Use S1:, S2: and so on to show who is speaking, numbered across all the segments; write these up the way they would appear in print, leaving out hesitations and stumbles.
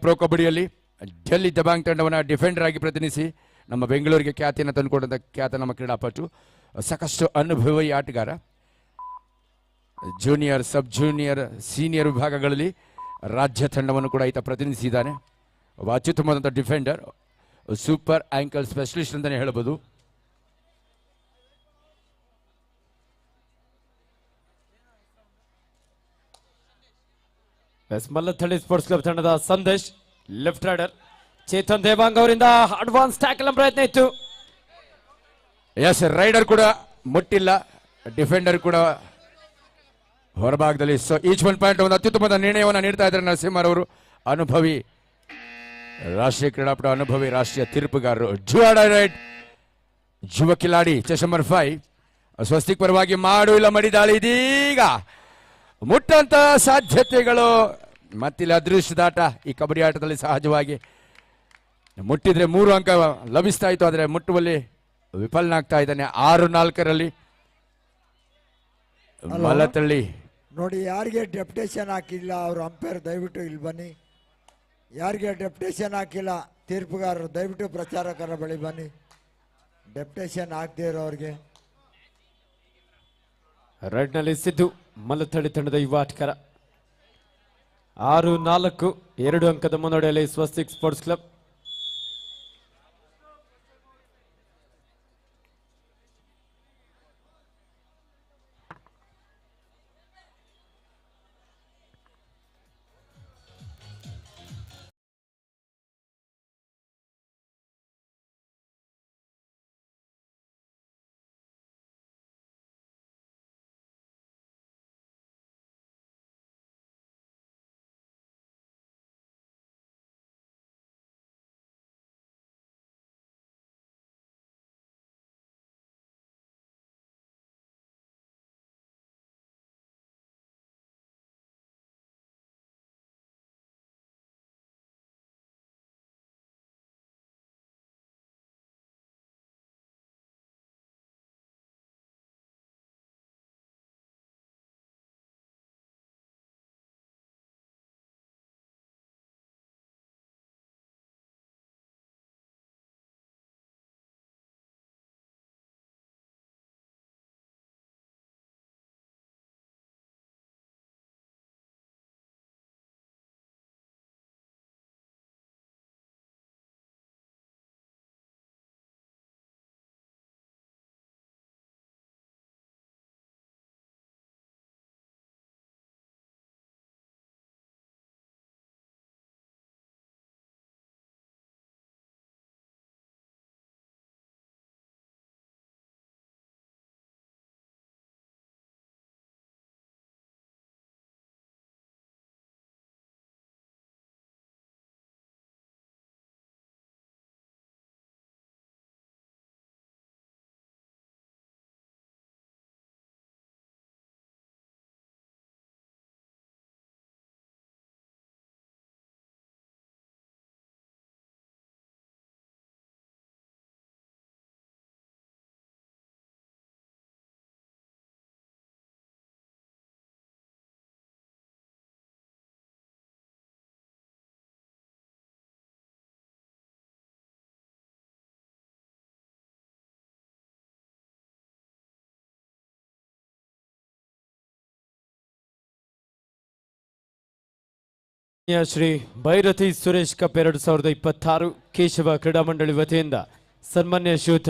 S1: Pro ಕಬಡ್ಡಿಯಲ್ಲಿ ಡೆಲ್ಲಿ ದಬಾಂಗ್ ತಂಡವನ್ನು defender ಆಗಿ ಪ್ರತಿನಿಧಿಸಿ ನಮ್ಮ ಬೆಂಗಳೂರಿಗೆ ಖ್ಯಾತಿಯನ್ನು ತಂದುಕೊಂಡಂಥ ಖ್ಯಾತ ನಮ್ಮ ಕ್ರೀಡಾಪಟು, ಸಾಕಷ್ಟು ಅನುಭವಿ ಆಟಗಾರ. ಜೂನಿಯರ್, ಸಬ್ ಜೂನಿಯರ್, ಸೀನಿಯರ್ ವಿಭಾಗಗಳಲ್ಲಿ ರಾಜ್ಯ ತಂಡವನ್ನು ಕೂಡ ಈತ ಪ್ರತಿನಿಧಿಸಿದ್ದಾನೆ. ಒಬ್ಬ ಅತ್ಯುತ್ತಮವಾದಂಥ ಡಿಫೆಂಡರ್, ಸೂಪರ್ ಆ್ಯಂಕಲ್ ಸ್ಪೆಷಲಿಸ್ಟ್ ಅಂತಲೇ ಹೇಳ್ಬೋದು.
S2: ಮಲ್ಲಥಳ್ಳಿ ಸ್ಪೋರ್ಟ್ಸ್ ಕ್ಲಬ್ ತಂಡದ ಸಂದೇಶ್, ಲೆಫ್ಟ್ ರೈಡರ್ ಚೇತನ್ ದೇವಾಂಗ್ ಅವರಿಂದ ಅಡ್ವಾನ್ಸ್ ಟ್ಯಾಕಲ್ ಪ್ರಯತ್ನ ಇತ್ತು.
S1: ಎಸ್, ರೈಡರ್ ಕೂಡ ಮುಟ್ಟಿಲ್ಲ, ಡಿಫೆಂಡರ್ ಕೂಡ ಹೊರಭಾಗದಲ್ಲಿ. ಸೊ ಈಚ್ ಒನ್ ಪಾಯಿಂಟ್ ಒಂದು ಅತ್ಯುತ್ತಮವಾದ ನಿರ್ಣಯವನ್ನು ನೀಡ್ತಾ ಇದ್ದಾರೆ ನರಸಿಂಹರವರು. ಅನುಭವಿ ರಾಷ್ಟ್ರೀಯ ಕ್ರೀಡಾಪಟು, ಅನುಭವಿ ರಾಷ್ಟ್ರೀಯ ತೀರ್ಪುಗಾರರು. ಯುವ ಕಿಲಾಡಿ ಚೆಸ್ ನಂಬರ್ 5 ಸ್ವಸ್ತಿಕ್ ಪರವಾಗಿ ಮಾಡು ಇಲ್ಲ ಮಡಿದಾಳಿ. ಇದೀಗ ಮುಟ್ಟಂತ ಸಾಧ್ಯತೆಗಳು ಮತ್ತಿಲ್ಲಿ ಅದೃಷ್ಟದಾಟ. ಈ ಕಬಡ್ಡಿ ಆಟದಲ್ಲಿ ಸಹಜವಾಗಿ ಮುಟ್ಟಿದ್ರೆ 3 ಅಂಕ ಲಭಿಸ್ತಾ ಇತ್ತು, ಆದರೆ ಮುಟ್ಟುವಲ್ಲಿ ವಿಫಲನಾಗ್ತಾ ಇದ್ದಾನೆ. 6-4 ಮಲ್ಲತಳ್ಳಿ.
S3: ನೋಡಿ, ಯಾರಿಗೆ ಡೆಪ್ಯುಟೇಷನ್ ಹಾಕಿಲ್ಲ ಅವರು ಅಂಪೈರ್ ದಯವಿಟ್ಟು ಇಲ್ಲಿ ಬನ್ನಿ. ಯಾರಿಗೆ ಡೆಪ್ಯುಟೇಷನ್ ಹಾಕಿಲ್ಲ ತೀರ್ಪುಗಾರರು ದಯವಿಟ್ಟು ಪ್ರಚಾರಕರ ಬಳಿ ಬನ್ನಿ. ಡೆಪ್ಯುಟೇಷನ್ ಹಾಕದೇ ಇರೋರಿಗೆ.
S2: ರೈಡ್ ನಲ್ಲಿ ಸಿದ್ದು, ಮಲ್ಲಥಳ್ಳಿ ತಂಡದ ಯುವ ಆಟಗಾರ. 6-4 2 ಅಂಕದ ಮುನ್ನಡೆಯಲ್ಲಿ Swastik sports club. Shri Bhairathi Suresh cup 2026 Keshava ಕ್ರೀಡಾ ಮಂಡಳಿ ವತಿಯಿಂದ ಸನ್ಮಾನ್ಯ ಶ್ರೀಯುತ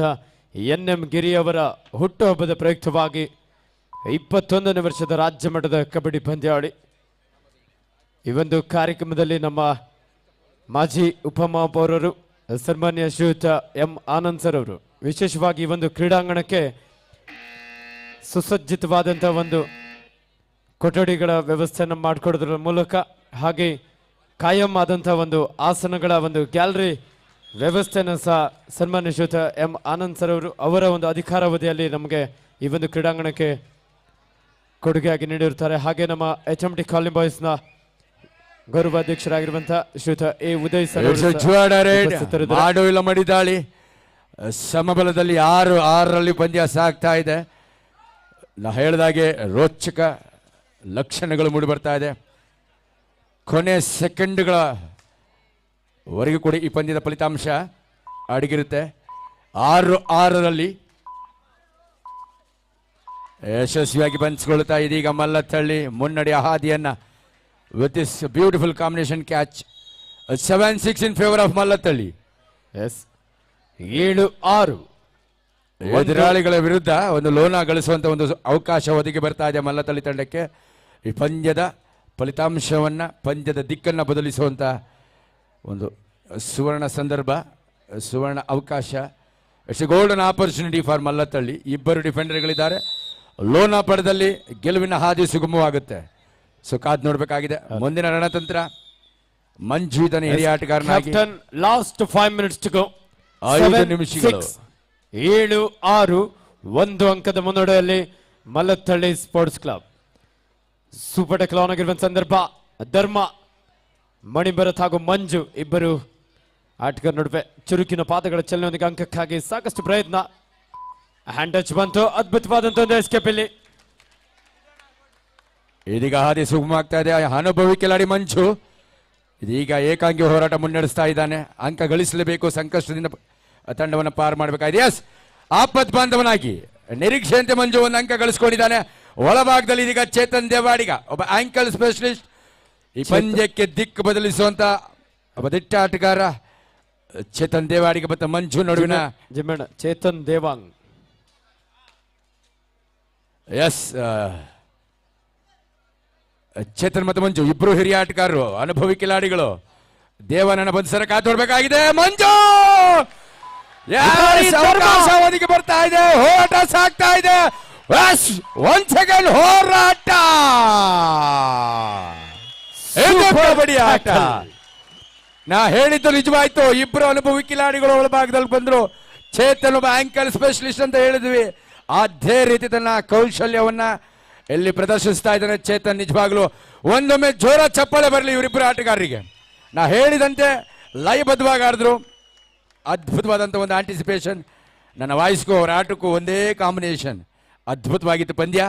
S2: NM ಗಿರಿ ಅವರ ಹುಟ್ಟುಹಬ್ಬದ ಪ್ರಯುಕ್ತವಾಗಿ 21ನೇ ವರ್ಷದ ರಾಜ್ಯ ಮಟ್ಟದ ಕಬಡ್ಡಿ ಪಂದ್ಯಾವಳಿ. ಈ ಒಂದು ಕಾರ್ಯಕ್ರಮದಲ್ಲಿ ನಮ್ಮ ಮಾಜಿ ಉಪಮಹಾಪೌರರು ಸನ್ಮಾನ್ಯ ಶ್ರೀಯುತ M ಆನಂದ್ ಸರ್ ಅವರು ವಿಶೇಷವಾಗಿ ಈ ಒಂದು ಕ್ರೀಡಾಂಗಣಕ್ಕೆ ಸುಸಜ್ಜಿತವಾದಂಥ ಒಂದು ಕೊಠಡಿಗಳ ವ್ಯವಸ್ಥೆಯನ್ನು ಮಾಡಿಕೊಡೋದ್ರ ಮೂಲಕ, ಹಾಗೆ ಕಾಯಂ ಆದಂಥ ಒಂದು ಆಸನಗಳ ಒಂದು ಗ್ಯಾಲರಿ ವ್ಯವಸ್ಥೆಯನ್ನು ಸಹ ಸನ್ಮಾನ್ಯ ಶ್ರೀಯುತ M ಆನಂದ್ ಸರ್ ಅವರು ಅವರ ಒಂದು ಅಧಿಕಾರಾವಧಿಯಲ್ಲಿ ನಮಗೆ ಈ ಒಂದು ಕ್ರೀಡಾಂಗಣಕ್ಕೆ ಕೊಡುಗೆಯಾಗಿ ನೀಡಿರುತ್ತಾರೆ. ಹಾಗೆ ನಮ್ಮ HMT ಕಾಲನಿ ಬಾಯ್ಸ್ನ ಗೌರವಾಧ್ಯಕ್ಷರಾಗಿರುವಂಥ ಶ್ರೀಯುತ A ಉದಯ್ ಸರ್
S1: ಮಡಿದಾಳಿ ಸಮಬಲದಲ್ಲಿ 6-6ರಲ್ಲಿ ಪಂದ್ಯ ಸಾಗ್ತಾ ಇದೆ. ನಾ ಹೇಳಿದಾಗೆ ರೋಚಕ ಲಕ್ಷಣಗಳು ಮೂಡಿ ಬರ್ತಾ ಇದೆ. ಕೊನೆ ಸೆಕೆಂಡ್ಗಳ ವರೆಗೂ ಕೂಡ ಈ ಪಂದ್ಯದ ಫಲಿತಾಂಶ ಅಡಗಿರುತ್ತೆ. 6-6ರಲ್ಲಿ ಯಶಸ್ವಿಯಾಗಿ ಬಂಚ್ಕೊಳ್ತಾ ಇದೀಗ ಮಲ್ಲತ್ತಳ್ಳಿ ಮುನ್ನಡೆಯ ಹಾದಿಯನ್ನ with this beautiful combination catch. 7-6 in favour of Mallathahalli.
S2: Yes 7-6
S1: ಎದುರಾಳಿಗಳ ವಿರುದ್ಧ ಒಂದು ಲೋನ ಗಳಿಸುವಂತ ಒಂದು ಅವಕಾಶ ಒದಗಿ ಬರ್ತಾ ಇದೆ ಮಲ್ಲತ್ತಳ್ಳಿ ತಂಡಕ್ಕೆ. ಈ ಪಂದ್ಯದ ಫಲಿತಾಂಶವನ್ನ, ಪಂದ್ಯದ ದಿಕ್ಕನ್ನು ಬದಲಿಸುವಂತ ಒಂದು ಸುವರ್ಣ ಸಂದರ್ಭ, ಸುವರ್ಣ ಅವಕಾಶ. It's a golden opportunity for Mallathahalli. ಇಬ್ಬರು ಡಿಫೆಂಡರ್ಗಳಿದ್ದಾರೆ. ಲೋನ ಪಡೆದಲ್ಲಿ ಗೆಲುವಿನ ಹಾದಿ ಸುಗಮವಾಗುತ್ತೆ. ಸೊ ಕಾದ್ ನೋಡಬೇಕಾಗಿದೆ ಮುಂದಿನ ರಣತಂತ್ರ. ಮಂಜು ಇದನ್ನು ಹಿರಿಯ ಆಟಗಾರನಾಗಿ
S2: ಲಾಸ್ಟ್ 5 minutes to go.
S1: 5 ನಿಮಿಷಗಳು.
S2: 7-6 1 ಅಂಕದ ಮುನ್ನಡೆಯಲ್ಲಿ ಮಲ್ಲತ್ತಳ್ಳಿ ಸ್ಪೋರ್ಟ್ಸ್ ಕ್ಲಬ್. ಸೂಪರ್ ಟೆಕ್ಲ್ ಆನ್ ಆಗಿರುವ ಸಂದರ್ಭ. ಧರ್ಮ, ಮಣಿಭರತ್ ಹಾಗೂ ಮಂಜು ಇಬ್ಬರು ಆಟಗಾರ ನಡುವೆ ಚುರುಕಿನ ಪಾದಗಳ ಚಲನೆಯೊಂದಿಗೆ ಅಂಕಕ್ಕಾಗಿ ಸಾಕಷ್ಟು ಪ್ರಯತ್ನ. ಹ್ಯಾಂಡ್ ಟಚ್ ಬಂತು, ಅದ್ಭುತವಾದಂತ ಒಂದು ಎಸ್ಕೇಪ್ ಇಲ್ಲಿ.
S1: ಇದೀಗ ಹಾದಿ ಸುಗಮ ಆಗ್ತಾ ಇದೆ. ಅನುಭವಿ ಕಿಲಾಡಿ ಮಂಜು ಇದೀಗ ಏಕಾಂಗಿ ಹೋರಾಟ ಮುನ್ನಡೆಸ್ತಾ ಇದ್ದಾನೆ. ಅಂಕ ಗಳಿಸಲೇಬೇಕು, ಸಂಕಷ್ಟದಿಂದ ತಂಡವನ್ನು ಪಾರು ಮಾಡಬೇಕಾಗಿದೆ. ಎಸ್, ಆಪತ್ ಬಾಂಧವನಾಗಿ ನಿರೀಕ್ಷೆಯಂತೆ ಮಂಜು ಒಂದು ಅಂಕ ಗಳಿಸ್ಕೊಂಡಿದ್ದಾನೆ. ಒಳಭಾಗದಲ್ಲಿ ಇದೀಗ ಚೇತನ್ ದೇವಾಡಿಗ, ಒಬ್ಬ ಆಂಕಲ್ ಸ್ಪೆಷಲಿಸ್ಟ್, ಈ ಪಂದ್ಯಕ್ಕೆ ದಿಕ್ಕು ಬದಲಿಸುವಂತ ಒಬ್ಬ ದಿಟ್ಟ ಆಟಗಾರ. ಚೇತನ್ ದೇವಾಡಿಗ ಮತ್ತು ಮಂಜು ನಡುವಿನ
S2: ಜಿಮ್ಮಣ್ಣ ಚೇತನ್ ದೇವಾಂಗ್.
S1: ಎಸ್, ಚೇತನ್ ಮತ್ತು ಮಂಜು ಇಬ್ರು ಹಿರಿಯ ಆಟಗಾರರು, ಅನುಭವಿ ಕಿಲಾಡಿಗಳು. ದೇವನನ್ನ ಬಂಧಿಸರ ಕಾತೊಡ್ಬೇಕಾಗಿದೆ. ಮಂಜು ಅವಕಾಶ ಒದಗಿ ಬರ್ತಾ ಇದೆ. ಹೋರಾಟ ಸಾಗ್ತಾ ಇದೆ. ಒಂದ್ ಸೆಕೆಂಡ್ ಹೋರಾಟ. ಕಬಡ್ಡಿ ಆಟ. ನಾ ಹೇಳಿದ್ದು ನಿಜವಾಯ್ತು. ಇಬ್ರು ಅನುಭವಿ ಕಿಲಾಡಿಗಳು ಒಳಭಾಗದಲ್ಲಿ ಬಂದ್ರು. ಚೇತನ್ ಒಬ್ಬ ಆಂಕಲ್ ಸ್ಪೆಷಲಿಸ್ಟ್ ಅಂತ ಹೇಳಿದ್ವಿ. ಅದೇ ರೀತಿ ತನ್ನ ಕೌಶಲ್ಯವನ್ನ ಎಲ್ಲಿ ಪ್ರದರ್ಶಿಸ್ತಾ ಇದ್ದಾನೆ ಚೇತನ್. ನಿಜವಾಗ್ಲು ಒಂದೊಮ್ಮೆ ಜೋರ ಚಪ್ಪಾಳೆ ಬರಲಿ ಇವರಿಬ್ಬರು ಆಟಗಾರರಿಗೆ. ನಾ ಹೇಳಿದಂತೆ ಲಯಬದ್ಧವಾಗಿ ಆಡಿದ್ರು. ಅದ್ಭುತವಾದಂಥ ಒಂದು ಆಂಟಿಸಿಪೇಷನ್. ನನ್ನ ವಾಯ್ಸ್ಗೂ ಅವರ ಆಟಕ್ಕೂ ಒಂದೇ ಕಾಂಬಿನೇಷನ್. ಅದ್ಭುತವಾಗಿತ್ತು ಪಂದ್ಯ.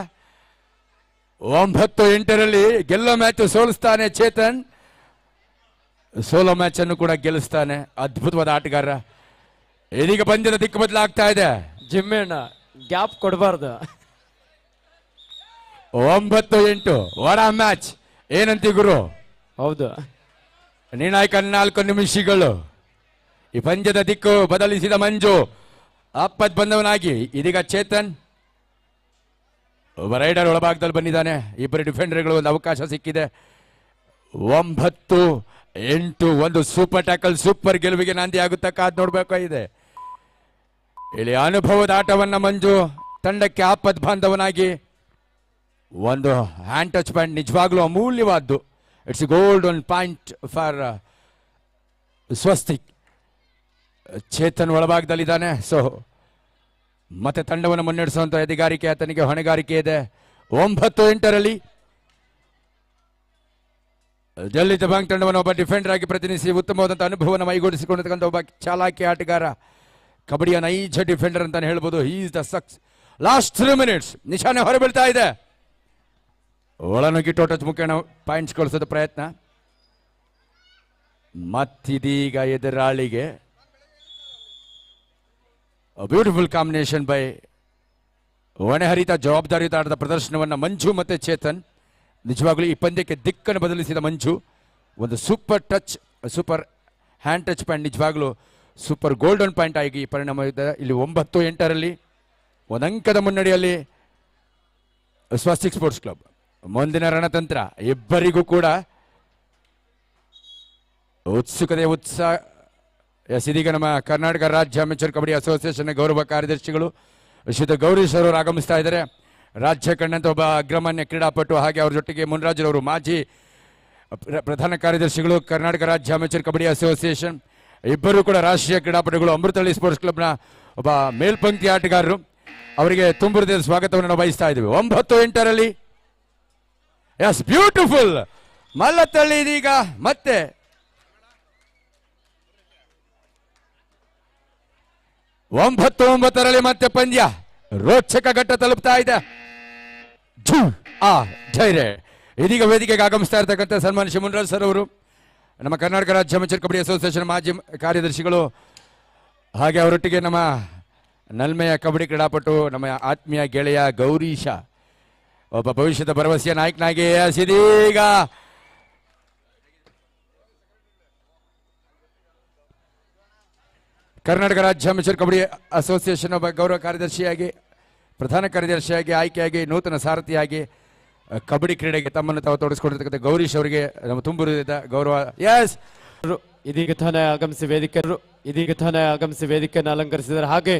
S1: 9-8ರಲ್ಲಿ ಗೆಲ್ಲೋ ಮ್ಯಾಚ್ ಸೋಲಿಸ್ತಾನೆ ಚೇತನ್, ಸೋಲೋ ಮ್ಯಾಚ್ ಅನ್ನು ಕೂಡ ಗೆಲ್ಲಿಸ್ತಾನೆ. ಅದ್ಭುತವಾದ ಆಟಗಾರ. ಇದೀಗ ಪಂದ್ಯದ ದಿಕ್ಕು ಬದಲಾಗ್ತಾ ಇದೆ.
S2: ಜಿಮ್ಮಣ್ಣ ಗ್ಯಾಪ್ ಕೊಡಬಾರ್ದು.
S1: 9-8 ವಡ ಮ್ಯಾಚ್. ಏನಂತಿ ಗುರು?
S2: ಹೌದು.
S1: ನಿರ್ಣಾಯಕ 4 ನಿಮಿಷಗಳು. ಈ ಪಂದ್ಯದ ದಿಕ್ಕು ಬದಲಿಸಿದ ಮಂಜು ಆಪತ್ ಬಂದವನಾಗಿ ಇದೀಗ ಚೇತನ್ ಒಬ್ಬ ರೈಡರ್ ಒಳಭಾಗದಲ್ಲಿ ಬಂದಿದ್ದಾನೆ. ಇಬ್ಬರು ಡಿಫೆಂಡರ್ಗಳು ಒಂದು ಅವಕಾಶ ಸಿಕ್ಕಿದೆ. 9-8 ಒಂದು ಸೂಪರ್ ಟ್ಯಾಕಲ್, ಸೂಪರ್ ಗೆಲುವಿಗೆ ನಾಂದಿ ಆಗುತ್ತಾ ಕಾದ್ ನೋಡ್ಬೇಕಾಗಿದೆ. ಇಲ್ಲಿ ಅನುಭವದ ಆಟವನ್ನ ಮಂಜು ತಂಡಕ್ಕೆ ಆಪತ್ ಬಾಂಧವನಾಗಿ ಒಂದು ಹ್ಯಾಂಡ್ ಟಚ್ ಪಾಯಿಂಟ್ ನಿಜವಾಗ್ಲೂ ಅಮೂಲ್ಯವಾದ್ದು. It's golden point for Swastik. Chetan ಒಳಭಾಗದಲ್ಲಿದ್ದಾನೆ. ಸೊ ಮತ್ತೆ ತಂಡವನ್ನು ಮುನ್ನಡೆಸುವಂತ ಅಧಿಕಾರಿಕೆ ಆತನಿಗೆ ಹೊಣೆಗಾರಿಕೆ ಇದೆ. 9-8ರಲ್ಲಿ ಡೆಲ್ಲಿ ದಬಾಂಗ್ ತಂಡವನ್ನು ಒಬ್ಬ ಡಿಫೆಂಡರ್ ಆಗಿ ಪ್ರತಿನಿಧಿಸಿ ಉತ್ತಮವಾದಂಥ ಅನುಭವವನ್ನು ಮೈಗೂಡಿಸಿಕೊಂಡಿರ್ತಕ್ಕಂಥ ಒಬ್ಬ ಚಾಲಾಕಿ ಆಟಗಾರ, ಕಬಡ್ಡಿಯ ನೈಜ ಡಿಫೆಂಡರ್ ಅಂತಾನೆ ಹೇಳ್ಬೋದು. He is the last 3 minutes. ನಿಶಾನೆ ಹೊರಬೀಳ್ತಾ ಇದೆ. ಒಳನುಗ್ಗಿ ಟೋಟಚ್ ಮುಖೇನ ಪಾಯಿಂಟ್ಸ್ ಕಳಿಸೋದು ಪ್ರಯತ್ನ. ಮತ್ತಿದೀಗ ಎದುರಾಳಿಗೆ ಬ್ಯೂಟಿಫುಲ್ ಕಾಂಬಿನೇಷನ್ ಬೈ ಹೊಣೆಹರಿತ ಜವಾಬ್ದಾರಿಯುತ ಆಟದ ಪ್ರದರ್ಶನವನ್ನು ಮಂಜು ಮತ್ತೆ ಚೇತನ್. ನಿಜವಾಗ್ಲೂ ಈ ಪಂದ್ಯಕ್ಕೆ ದಿಕ್ಕನ್ನು ಬದಲಿಸಿದ ಮಂಜು ಒಂದು super touch, super hand touch point, ನಿಜವಾಗ್ಲೂ ಸೂಪರ್ ಗೋಲ್ಡನ್ ಪಾಯಿಂಟ್ ಆಗಿ ಪರಿಣಾಮ ಇದೆ. ಇಲ್ಲಿ 9-8ರಲ್ಲಿ ಒಂದು ಅಂಕದ ಮುನ್ನಡೆಯಲ್ಲಿ ಸ್ವಸ್ತಿಕ್ ಸ್ಪೋರ್ಟ್ಸ್ ಕ್ಲಬ್. ಮುಂದಿನ ರಣತಂತ್ರ ಇಬ್ಬರಿಗೂ ಕೂಡ ಉತ್ಸುಕತೆ, ಉತ್ಸಾಹ. ಇದೀಗ ನಮ್ಮ ಕರ್ನಾಟಕ ರಾಜ್ಯ ಅಮೆಚೂರ್ ಕಬಡ್ಡಿ ಅಸೋಸಿಯೇಷನ್ ಗೌರವ ಕಾರ್ಯದರ್ಶಿಗಳು ಶ್ರೀ ಗೌರೀಶ್ ಅವರು ಆಗಮಿಸ್ತಾ ಇದ್ದಾರೆ. ರಾಜ್ಯ ಕಂಡಂತ ಒಬ್ಬ ಅಗ್ರಮಾನ್ಯ ಕ್ರೀಡಾಪಟು, ಹಾಗೆ ಅವ್ರ ಜೊತೆಗೆ ಮುನ್ರಾಜರವರು ಮಾಜಿ ಪ್ರಧಾನ ಕಾರ್ಯದರ್ಶಿಗಳು ಕರ್ನಾಟಕ ರಾಜ್ಯ ಅಮೆಚೂರ್ ಕಬಡ್ಡಿ ಅಸೋಸಿಯೇಷನ್. ಇಬ್ಬರು ಕೂಡ ರಾಷ್ಟ್ರೀಯ ಕ್ರೀಡಾಪಟುಗಳು. ಅಮೃತಹಳ್ಳಿ ಸ್ಪೋರ್ಟ್ಸ್ ಕ್ಲಬ್ನ ಒಬ್ಬ ಮೇಲ್ಪಂಕ್ತಿ ಆಟಗಾರರು. ಅವರಿಗೆ ತುಂಬ ಹೃದಯದ ಸ್ವಾಗತವನ್ನು ನಾವು ಬಯಸ್ತಾ ಇದ್ದೀವಿ. 9-8ರಲ್ಲಿ ಎಸ್, ಬ್ಯೂಟಿಫುಲ್ ಮಲ್ಲತ್ತಳ್ಳಿ ಇದೀಗ ಮತ್ತೆ 9-9ರಲ್ಲಿ ಮತ್ತೆ ಪಂದ್ಯ ರೋಚಕ ಘಟ್ಟ ತಲುಪ್ತಾ ಇದೆ. ಧೈರ್ಯ ಇದೀಗ ವೇದಿಕೆಗೆ ಆಗಮಿಸ್ತಾ ಇರ್ತಕ್ಕಂಥ ಸನ್ಮಾನ್ಯ ಮುನ್ರಾಜ್ ಸರ್ ಅವರು ನಮ್ಮ ಕರ್ನಾಟಕ ರಾಜ್ಯ ಅಮೆಚೂರ್ ಕಬಡ್ಡಿ ಅಸೋಸಿಯೇಷನ್ ಮಾಜಿ ಕಾರ್ಯದರ್ಶಿಗಳು ಹಾಗೆ ಅವರೊಟ್ಟಿಗೆ ನಮ್ಮ ನಲ್ಮೆಯ ಕಬಡ್ಡಿ ಕ್ರೀಡಾಪಟು ನಮ್ಮ ಆತ್ಮೀಯ ಗೆಳೆಯ ಗೌರೀಶ ಒಬ್ಬ ಭವಿಷ್ಯದ ಭರವಸೆಯ ನಾಯಕನಾಗಿ ಇದೀಗ ಕರ್ನಾಟಕ ರಾಜ್ಯ ಅಮೆಚೂರ್ ಕಬಡ್ಡಿ ಅಸೋಸಿಯೇಷನ್ ಒಬ್ಬ ಗೌರವ ಕಾರ್ಯದರ್ಶಿಯಾಗಿ ಪ್ರಧಾನ ಕಾರ್ಯದರ್ಶಿಯಾಗಿ ಆಯ್ಕೆಯಾಗಿ ನೂತನ ಸಾರಥಿಯಾಗಿ ಕಬಡ್ಡಿ ಕ್ರೀಡೆಗೆ ತಮ್ಮನ್ನು ತಾವು ತೊಡಗಿಸಿಕೊಂಡಿರ್ತಕ್ಕಂಥ ಗೌರೀಶ್ ಅವರಿಗೆ ನಮ್ಮ ತುಂಬುರಿದ ಗೌರವ. ಎಸ್,
S2: ಇದೀಗ ತಾನೇ ಆಗಮಿಸಿ ವೇದಿಕೆಯನ್ನು ಅಲಂಕರಿಸಿದ್ದಾರೆ. ಹಾಗೆ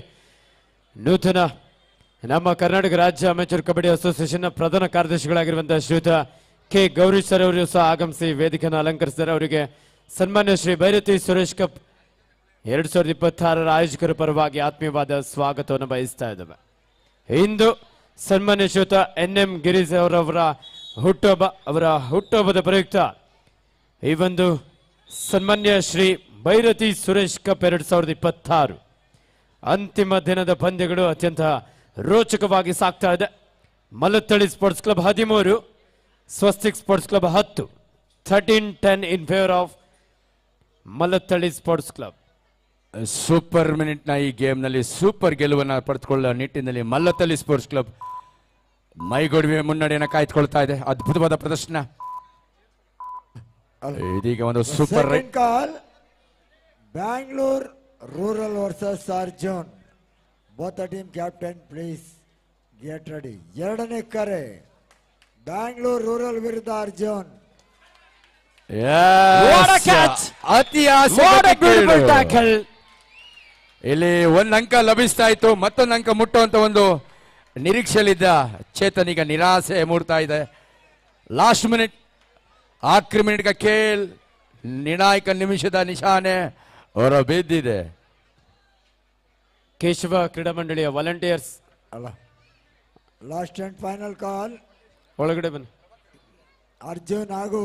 S2: ನೂತನ ನಮ್ಮ ಕರ್ನಾಟಕ ರಾಜ್ಯ ಅಮೆಚೂರ್ ಕಬಡ್ಡಿ ಅಸೋಸಿಯೇಷನ್ ಪ್ರಧಾನ ಕಾರ್ಯದರ್ಶಿಗಳಾಗಿರುವಂತಹ ಶ್ರೀಯುತ ಕೆ ಗೌರೀಶ್ ಸರ್ ಅವರು ಸಹ ಆಗಮಿಸಿ ವೇದಿಕೆಯನ್ನು ಅಲಂಕರಿಸಿದ್ದಾರೆ. ಅವರಿಗೆ ಸನ್ಮಾನ್ಯ ಶ್ರೀ ಭೈರತಿ ಸುರೇಶ್ ಕಪ್ 2026 ಆಯೋಜಕರ ಪರವಾಗಿ ಆತ್ಮೀಯವಾದ ಸ್ವಾಗತವನ್ನು ಬಯಸ್ತಾ ಇದ್ದೇವೆ. ಇಂದು ಸನ್ಮಾನ್ಯ ಶ್ರೀಯುತ NM ಗಿರೀಶ್ ಅವರ ಹುಟ್ಟುಹಬ್ಬದ ಪ್ರಯುಕ್ತ ಈ ಒಂದು ಸನ್ಮಾನ್ಯ ಶ್ರೀ ಭೈರತಿ ಸುರೇಶ್ ಕಪ್ 2026 ಅಂತಿಮ ದಿನದ ಪಂದ್ಯಗಳು ಅತ್ಯಂತ ರೋಚಕವಾಗಿ ಸಾಗ್ತಾ ಇದೆ. Mallathahalli sports club 13, Swastik sports club 10, 13-10 in favour of Mallathahalli sports club.
S1: Super ಮಿನಿಟ್ನ ಈ ಗೇಮ್ನಲ್ಲಿ ಸೂಪರ್ ಗೆಲುವನ್ನು ಪಡೆದುಕೊಳ್ಳುವ ನಿಟ್ಟಿನಲ್ಲಿ ಮಲ್ಲತ್ತಳ್ಳಿ ಸ್ಪೋರ್ಟ್ಸ್ ಕ್ಲಬ್ ಮೈಗೂಡುವೆ ಮುನ್ನಡೆಯನ್ನು ಕಾಯ್ದುಕೊಳ್ತಾ ಇದೆ. ಅದ್ಭುತವಾದ ಪ್ರದರ್ಶನ. ಇದೀಗ ಒಂದು super
S3: call Bangalore rural versus Arjun. Both team captain please get ready. ಎರಡನೇ ಕರೆ ಬ್ಯಾಂಗ್ಳೂರ್ ರೂರಲ್ ವಿರುದ್ಧ ಅರ್ಜುನ್.
S2: What a catch!
S1: ಅತಿ
S2: What a beautiful tackle!
S1: ಇಲ್ಲಿ ಒಂದು ಅಂಕ ಲಭಿಸ್ತಾ ಇತ್ತು, ಮತ್ತೊಂದು ಅಂಕ ಮುಟ್ಟುವಂತ ಒಂದು ನಿರೀಕ್ಷೆಯಲ್ಲಿದ್ದ ಚೇತನ್ ಈಗ ನಿರಾಸೆ ಮೂಡ್ತಾ ಇದೆ. ಲಾಸ್ಟ್ ಮಿನಿಟ್ ಆಖರಿ ಮಿನಿಟ್ ಖೇಲ್ ನಿರ್ಣಾಯಕ ನಿಮಿಷದ ನಿಶಾನೆ ಹೊರ ಬಿದ್ದಿದೆ.
S2: ಕೇಶವ ಕ್ರೀಡಾ ಮಂಡಳಿಯ ವಾಲಂಟಿಯರ್ಸ್
S3: ಅಲ್ಲ, ಲಾಸ್ಟ್ ಅಂಡ್ ಫೈನಲ್ ಕಾಲ್.
S2: ಒಳಗಡೆ ಬನ್ನಿ.
S3: ಅರ್ಜುನ್ ಹಾಗೂ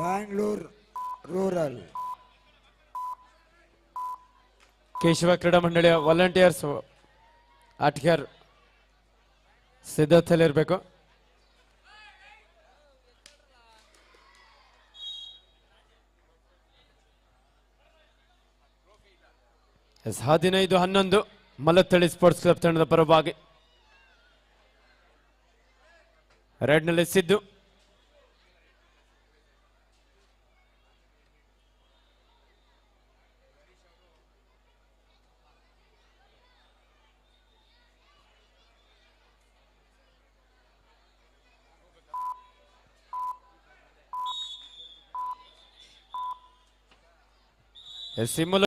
S3: ಬ್ಯಾಂಗ್ಳೂರ್ ರೂರಲ್.
S2: ಕೇಶವ ಕ್ರೀಡಾ ಮಂಡಳಿಯ ವಾಲಂಟಿಯರ್ಸ್ ಆಟಗಾರ್ ಸಿದ್ಧತೆಯಲ್ಲಿರಬೇಕು. ಎಸ್ 15-11 ಮಲತ್ತಳ್ಳಿ ಸ್ಪೋರ್ಟ್ಸ್ ಕ್ಲಬ್ ತಂಡದ ಪರವಾಗಿ ರೆಡ್ನಲ್ಲಿ ಸಿದ್ದು. ಸಿಮ್ಮುಲ